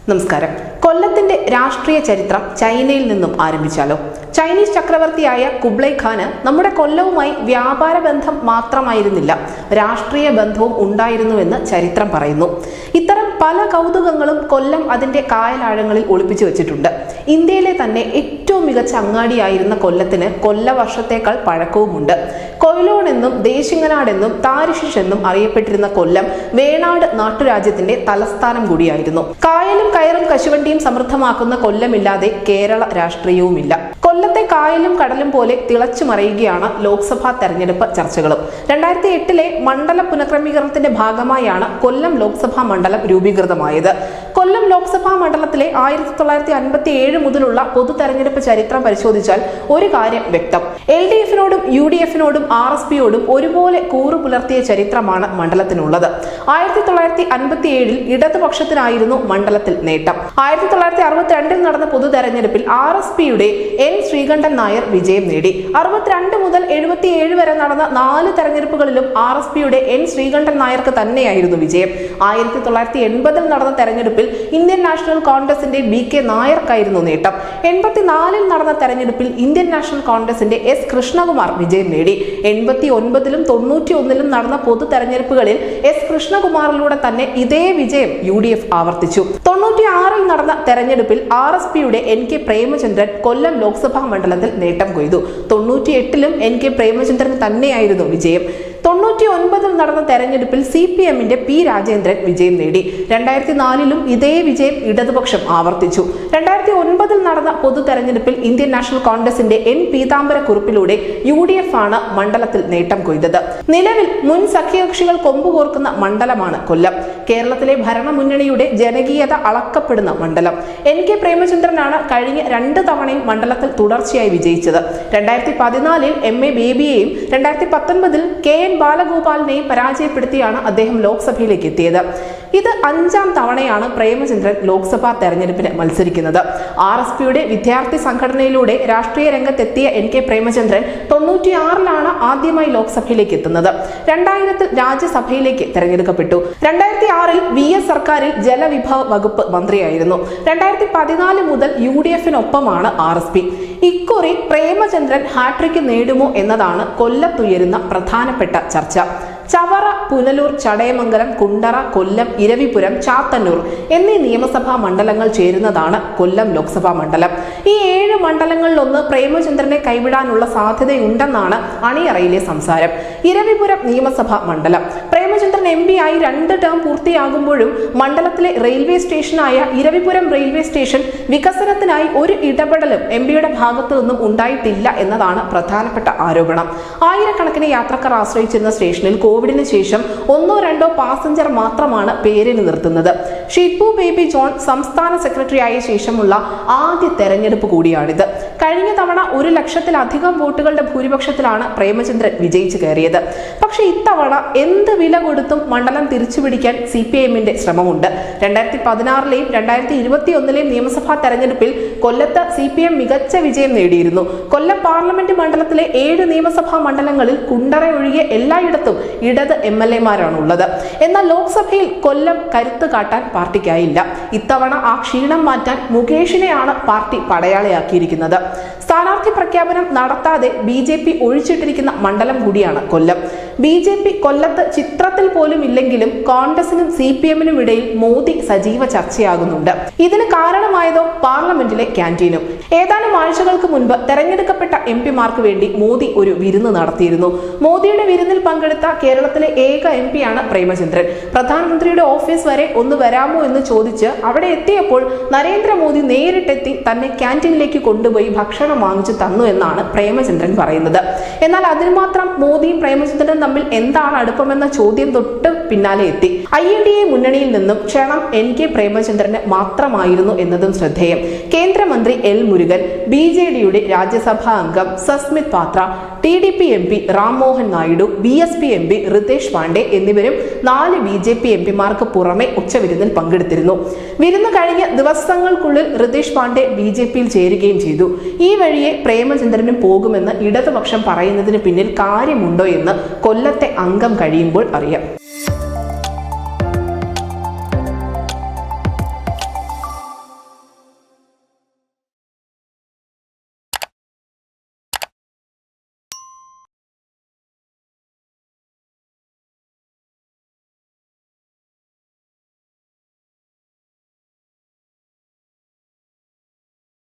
നമസ്കാരം. കൊല്ലത്തിന്റെ രാഷ്ട്രീയ ചരിത്രം ചൈനയിൽ നിന്നും ആരംഭിച്ചാലോ? ചൈനീസ് ചക്രവർത്തിയായ കുബ്ലൈ ഖാന് നമ്മുടെ കൊല്ലവുമായി വ്യാപാര ബന്ധം മാത്രമായിരുന്നില്ല, രാഷ്ട്രീയ ബന്ധവും ഉണ്ടായിരുന്നുവെന്ന് ചരിത്രം പറയുന്നു. ഇത്തരം പല കൗതുകങ്ങളും കൊല്ലം അതിന്റെ കായലാഴങ്ങളിൽ ഒളിപ്പിച്ചു വെച്ചിട്ടുണ്ട്. ഇന്ത്യയിലെ തന്നെ ഏറ്റവും മികച്ച അങ്ങാടിയായിരുന്ന കൊല്ലത്തിന് കൊല്ലവർഷത്തേക്കാൾ പഴക്കവുമുണ്ട്. കൊയിലോൺ എന്നും ദേശിങ്ങനാട് എന്നും താരിഷിഷ് എന്നും അറിയപ്പെട്ടിരുന്ന കൊല്ലം വേണാട് നാട്ടുരാജ്യത്തിന്റെ തലസ്ഥാനം കൂടിയായിരുന്നു. കായലും കയറും കശുവണ്ടിയും സമൃദ്ധമാക്കുന്ന കൊല്ലമില്ലാതെ കേരള രാഷ്ട്രീയവുമില്ല. കൊല്ലത്തെ കായലും കടലും പോലെ തിളച്ചു മറിയുകയാണ് ലോക്സഭാ തെരഞ്ഞെടുപ്പ് ചർച്ചകളും. 2008 മണ്ഡല പുനഃക്രമീകരണത്തിന്റെ ഭാഗമായാണ് കൊല്ലം ലോക്സഭാ മണ്ഡലം രൂപീകൃതമായത്. കൊല്ലം ലോക്സഭാ മണ്ഡലത്തിലെ 1957 മുതലുള്ള പൊതു തെരഞ്ഞെടുപ്പ് ചരിത്രം പരിശോധിച്ചാൽ ഒരു കാര്യം വ്യക്തം. LDF-നോടും UDF-നോടും RSPയോടും ഒരുപോലെ കൂറു പുലർത്തിയ ചരിത്രമാണ് മണ്ഡലത്തിനുള്ളത്. 1957 ഇടതുപക്ഷത്തിനായിരുന്നു മണ്ഡലത്തിൽ നേട്ടം. 1962 നടന്ന പൊതു തെരഞ്ഞെടുപ്പിൽ RSPയുടെ N ശ്രീകണ്ഠൻ നായർ വിജയം നേടി. 62 മുതൽ 77 വരെ നടന്ന 4 തെരഞ്ഞെടുപ്പുകളിലും RSPയുടെ N ശ്രീകണ്ഠൻ നായർക്ക് തന്നെയായിരുന്നു വിജയം. 1980 നടന്ന തെരഞ്ഞെടുപ്പിൽ ഇന്ത്യൻ നാഷണൽ കോൺഗ്രസിന്റെ BK നായർക്കായിരുന്നു നേട്ടം. 84 നടന്ന തെരഞ്ഞെടുപ്പിൽ ഇന്ത്യൻ നാഷണൽ കോൺഗ്രസിന്റെ S കൃഷ്ണകുമാർ വിജയം നേടി. 89 91 നടന്ന പൊതു തെരഞ്ഞെടുപ്പുകളിൽ S കൃഷ്ണകുമാറിലൂടെ തന്നെ ഇതേ വിജയം UDF ആവർത്തിച്ചു. 96 നടന്ന തെരഞ്ഞെടുപ്പിൽ RSPയുടെ NK പ്രേമചന്ദ്രൻ കൊല്ലം ലോക്സഭാ മണ്ഡലത്തിൽ നേട്ടം കൊയ്തു. 98 NK പ്രേമചന്ദ്രൻ തന്നെയായിരുന്നു വിജയം. 99 നടന്ന തെരഞ്ഞെടുപ്പിൽ CPMന്റെ P രാജേന്ദ്രൻ വിജയം നേടി. 2004 ഇതേ വിജയം ഇടതുപക്ഷം ആവർത്തിച്ചു. 2009 നടന്ന പൊതു തെരഞ്ഞെടുപ്പിൽ ഇന്ത്യൻ നാഷണൽ കോൺഗ്രസിന്റെ N പീതാംബരക്കുറുപ്പിലൂടെ UDF ആണ് മണ്ഡലത്തിൽ നേട്ടം കൊയ്തത്. നിലവിൽ മുൻ സഖ്യകക്ഷികൾ കൊമ്പുകോർക്കുന്ന മണ്ഡലമാണ് കൊല്ലം. കേരളത്തിലെ ഭരണമുന്നണിയുടെ ജനകീയത അളക്കപ്പെടുന്ന മണ്ഡലം. NK പ്രേമചന്ദ്രനാണ് കഴിഞ്ഞ 2 തവണയും മണ്ഡലത്തിൽ തുടർച്ചയായി വിജയിച്ചത്. 2014 MA ബേബിയെയും 2019 KN ബാലഗോപാലിനെയും പരാജയപ്പെടുത്തിയാണ് അദ്ദേഹം ലോക്സഭയിലേക്ക് എത്തിയത്. ഇത് 5ാം തവണയാണ് പ്രേമചന്ദ്രൻ ലോക്സഭാ തെരഞ്ഞെടുപ്പിന് മത്സരിക്കുന്നത്. RSPയുടെ വിദ്യാർത്ഥി സംഘടനയിലൂടെ രാഷ്ട്രീയ രംഗത്തെത്തിയ NK പ്രേമചന്ദ്രൻ 96 ആദ്യമായി ലോക്സഭയിലേക്ക് എത്തുന്നത്. 2000 രാജ്യസഭയിലേക്ക് തെരഞ്ഞെടുക്കപ്പെട്ടു. 2006 VS സർക്കാരിൽ ജലവിഭവ വകുപ്പ് മന്ത്രിയായിരുന്നു. 2014 മുതൽ UDF-നൊപ്പമാണ് RSP. ഇക്കുറി പ്രേമചന്ദ്രൻ ഹാട്രിക് നേടുമോ എന്നതാണ് കൊല്ലത്തുയരുന്ന പ്രധാനപ്പെട്ട ചർച്ച. ചവറ, പുനലൂർ, ചടയമംഗലം, കുണ്ടറ, കൊല്ലം, ഇരവിപുരം, ചാത്തന്നൂർ എന്നീ നിയമസഭാ മണ്ഡലങ്ങൾ ചേരുന്നതാണ് കൊല്ലം ലോക്സഭാ മണ്ഡലം. ഈ 7 മണ്ഡലങ്ങളിലൊന്ന് പ്രേമചന്ദ്രനെ കൈവിടാനുള്ള സാധ്യതയുണ്ടെന്നാണ് അണിയറയിലെ സംസാരം. ഇരവിപുരം നിയമസഭാ മണ്ഡലം. പ്രേമചന്ദ്രൻ MP ആയി 2 ടേം പൂർത്തിയാകുമ്പോഴും മണ്ഡലത്തിലെ റെയിൽവേ സ്റ്റേഷനായ ഇരവിപുരം റെയിൽവേ സ്റ്റേഷൻ വികസനത്തിനായി ഒരു ഇടപെടലും MPയുടെ ഭാഗത്തു നിന്നും ഉണ്ടായിട്ടില്ല എന്നതാണ് പ്രധാനപ്പെട്ട ആരോപണം. ആയിരക്കണക്കിന് യാത്രക്കാർ ആശ്രയിച്ചിരുന്ന സ്റ്റേഷനിൽ കോവിഡിന് ശേഷം 1-2 പാസഞ്ചർ മാത്രമാണ് പേരിന് നിർത്തുന്നത്. ഷിപ്പു ബേബി ജോൺ സംസ്ഥാന സെക്രട്ടറി ആയ ശേഷമുള്ള ആദ്യ തെരഞ്ഞെടുപ്പ് കൂടിയാണിത്. കഴിഞ്ഞ തവണ 1 ലക്ഷത്തിലധികം വോട്ടുകളുടെ ഭൂരിപക്ഷത്തിലാണ് പ്രേമചന്ദ്രൻ വിജയിച്ചു കയറിയത്. പക്ഷെ ഇത്തവണ എന്ത് വില കൊടുത്തും മണ്ഡലം തിരിച്ചുപിടിക്കാൻ CPMന്റെ ശ്രമമുണ്ട്. 2016 2021 നിയമസഭാ തെരഞ്ഞെടുപ്പിൽ കൊല്ലത്ത് CPM മികച്ച വിജയം നേടിയിരുന്നു. കൊല്ലം പാർലമെന്റ് മണ്ഡലത്തിലെ 7 നിയമസഭാ മണ്ഡലങ്ങളിൽ കുണ്ടറ ഒഴികെ എല്ലായിടത്തും ഇടത് MLA-മാരാണുള്ളത്. എന്നാൽ ലോക്സഭയിൽ കൊല്ലം കരുത്ത് കാട്ടാൻ പാർട്ടിക്കായില്ല. ഇത്തവണ ആ ക്ഷീണം മാറ്റാൻ മുകേഷിനെയാണ് പാർട്ടി പടയാളിയാക്കിയിരിക്കുന്നത്. സ്ഥാനാർത്ഥി പ്രഖ്യാപനം നടത്താതെ BJP ഒഴിച്ചിട്ടിരിക്കുന്ന മണ്ഡലം കൂടിയാണ് കൊല്ലം. BJP കൊല്ലത്ത് ചിത്രത്തിൽ പോലും ഇല്ലെങ്കിലും കോൺഗ്രസിനും CPMനും ഇടയിൽ മോദി സജീവ ചർച്ചയാകുന്നുണ്ട്. ഇതിന് കാരണമായതോ പാർലമെന്റിലെ ക്യാന്റീനും. ഏതാനും ആഴ്ചകൾക്ക് മുൻപ് തെരഞ്ഞെടുക്കപ്പെട്ട MP-മാർക്ക് വേണ്ടി മോദി ഒരു വിരുന്ന് നടത്തിയിരുന്നു. മോദിയുടെ വിരുന്നിൽ പങ്കെടുത്ത കേരളത്തിലെ ഏക MP-യാണ് പ്രേമചന്ദ്രൻ. പ്രധാനമന്ത്രിയുടെ ഓഫീസ് വരെ ഒന്ന് വരാമോ എന്ന് ചോദിച്ച് അവിടെ എത്തിയപ്പോൾ നരേന്ദ്രമോദി നേരിട്ടെത്തി തന്നെ ക്യാന്റീനിലേക്ക് കൊണ്ടുപോയി ഭക്ഷണം വാങ്ങിച്ചു തന്നു എന്നാണ് പ്രേമചന്ദ്രൻ പറയുന്നത്. എന്നാൽ അതിന് മാത്രം മോദിയും പ്രേമചന്ദ്രനും തമ്മിൽ എന്താണ് അടുപ്പമെന്ന ചോദ്യം തൊട്ട് പിന്നാലെ എത്തി. INDA മുന്നണിയിൽ നിന്നും ക്ഷണം NK പ്രേമചന്ദ്രന് മാത്രമായിരുന്നു എന്നതും ശ്രദ്ധേയം. കേന്ദ്രമന്ത്രി L മുരുകൻ, BJDയുടെ രാജ്യസഭാ അംഗം സസ്മിത് പാത്ര, TDP MP Rammohan Naidu, BSP MP Ritesh Pandey എന്നിവരും 4 BJP MP-മാർക്ക് പുറമെ ഉച്ചവിരുന്നിൽ പങ്കെടുത്തിരുന്നു. വിരുന്ന് കഴിഞ്ഞ ദിവസങ്ങൾക്കുള്ളിൽ റിതേഷ് പാണ്ഡെ BJP-യിൽ ചേരുകയും ചെയ്തു. ഈ വഴിയെ പ്രേമചന്ദ്രനും പോകുമെന്ന് ഇടതുപക്ഷം പറയുന്നതിന് പിന്നിൽ കാര്യമുണ്ടോ എന്ന് കൊല്ലത്തെ അംഗം കഴിയുമ്പോൾ അറിയാം.